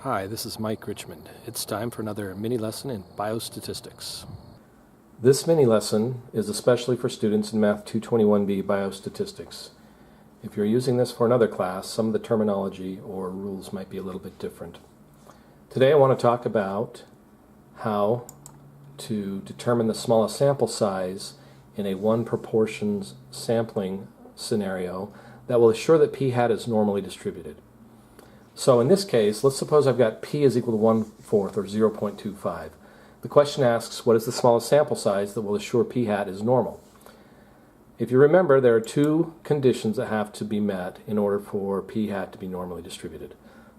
Hi, this is Mike Richmond. It's time for another mini lesson in biostatistics. This mini lesson is especially for students in Math 221B Biostatistics. If you're using this for another class, some of the terminology or rules might be a little bit different. Today I want to talk about how to determine the smallest sample size in a one proportions sampling scenario that will assure that p hat is normally distributed. So in this case, let's suppose I've got p is equal to 1/4 or 0.25. The question asks, what is the smallest sample size that will assure p hat is normal? If you remember, there are two conditions that have to be met in order for p hat to be normally distributed.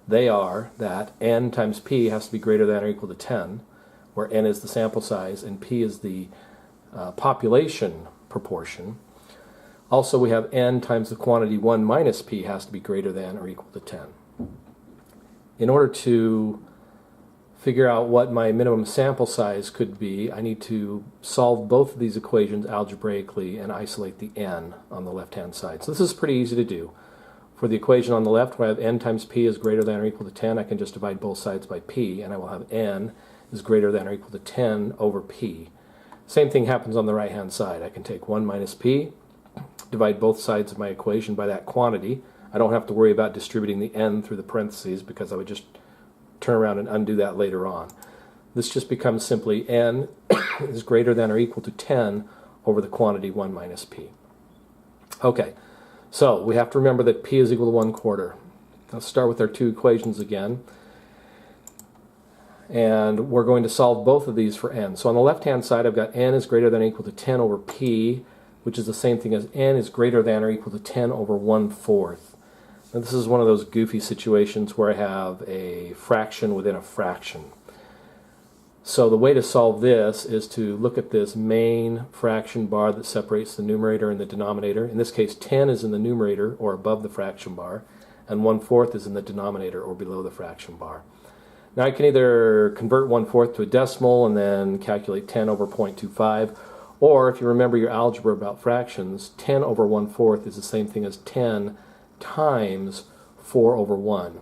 They are that n times p has to be greater than or equal to 10, where n is the sample size and p is the population proportion. Also, we have n times the quantity 1 minus p has to be greater than or equal to 10. In order to figure out what my minimum sample size could be, I need to solve both of these equations algebraically and isolate the n on the left-hand side. So this is pretty easy to do. For the equation on the left, where I have n times p is greater than or equal to 10, I can just divide both sides by p, and I will have n is greater than or equal to 10 over p. Same thing happens on the right-hand side. I can take 1 minus p, divide both sides of my equation by that quantity. I don't have to worry about distributing the n through the parentheses because I would just turn around and undo that later on. This just becomes simply n is greater than or equal to 10 over the quantity 1 minus p. Okay, so we have to remember that p is equal to 1/4. Let's start with our two equations again. And we're going to solve both of these for n. So on the left-hand side, I've got n is greater than or equal to 10 over p, which is the same thing as n is greater than or equal to 10 over 1/4. Now this is one of those goofy situations where I have a fraction within a fraction. So the way to solve this is to look at this main fraction bar that separates the numerator and the denominator. In this case, 10 is in the numerator or above the fraction bar, and 1/4 is in the denominator or below the fraction bar. Now I can either convert 1/4 to a decimal and then calculate 10 over 0.25, or if you remember your algebra about fractions, 10 over 1/4 is the same thing as 10 times 4 over 1.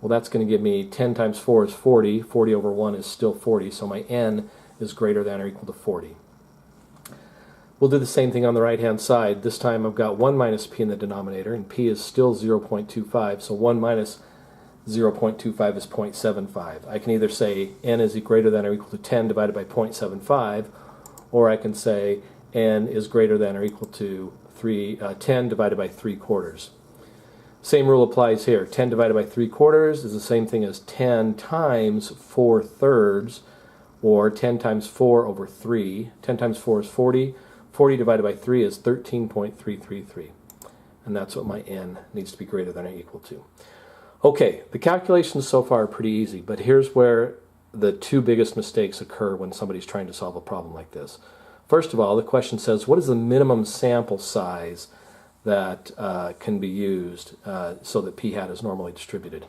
Well, that's going to give me 10 times 4 is 40. 40 over 1 is still 40, so my n is greater than or equal to 40. We'll do the same thing on the right-hand side. This time I've got 1 minus p in the denominator, and p is still 0.25, so 1 minus 0.25 is 0.75. I can either say n is greater than or equal to 10 divided by 0.75, or I can say n is greater than or equal to 10 divided by 3/4. Same rule applies here. 10 divided by 3/4 is the same thing as 10 times 4/3, or 10 times 4 over 3. 10 times 4 is 40. 40 divided by 3 is 13.333. And that's what my n needs to be greater than or equal to. Okay, the calculations so far are pretty easy, but here's where the two biggest mistakes occur when somebody's trying to solve a problem like this. First of all, the question says, what is the minimum sample size that can be used so that p hat is normally distributed?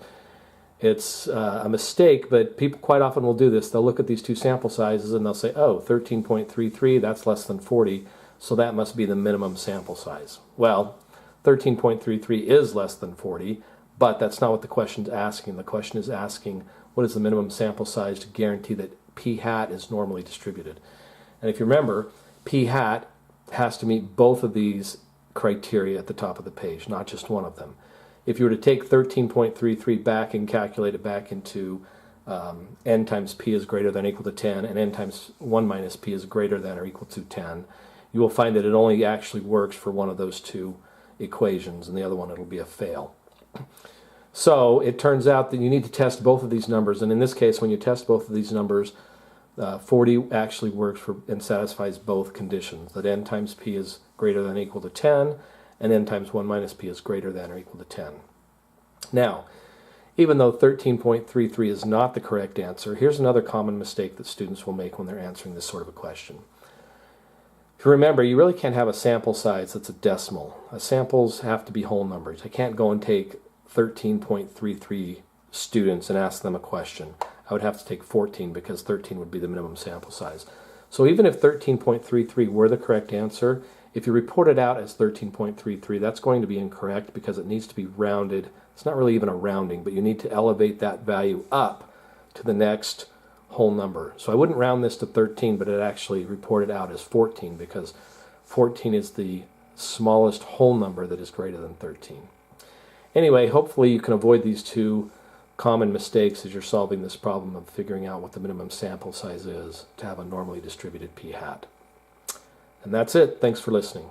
It's a mistake, but people quite often will do this. They'll look at these two sample sizes and they'll say, oh, 13.33, that's less than 40, so that must be the minimum sample size. Well, 13.33 is less than 40, but that's not what the question's asking. The question is asking, what is the minimum sample size to guarantee that p hat is normally distributed? And if you remember, p hat has to meet both of these criteria at the top of the page, not just one of them. If you were to take 13.33 back and calculate it back into n times p is greater than or equal to 10, and n times 1 minus p is greater than or equal to 10, you will find that it only actually works for one of those two equations, and the other one it'll be a fail. So it turns out that you need to test both of these numbers, and in this case, when you test both of these numbers, 40 actually works for and satisfies both conditions, that n times p is greater than or equal to 10, and n times 1 minus p is greater than or equal to 10. Now, even though 13.33 is not the correct answer, here's another common mistake that students will make when they're answering this sort of a question. If you remember, you really can't have a sample size that's a decimal. Samples have to be whole numbers. I can't go and take 13.33 students and ask them a question. I would have to take 14 because 13 would be the minimum sample size. So even if 13.33 were the correct answer, If you report it out as 13.33, that's going to be incorrect because it needs to be rounded. It's not really even a rounding, but you need to elevate that value up to the next whole number. So I wouldn't round this to 13, but it actually reported out as 14 because 14 is the smallest whole number that is greater than 13. Anyway, hopefully you can avoid these two common mistakes as you're solving this problem of figuring out what the minimum sample size is to have a normally distributed p-hat. And that's it. Thanks for listening.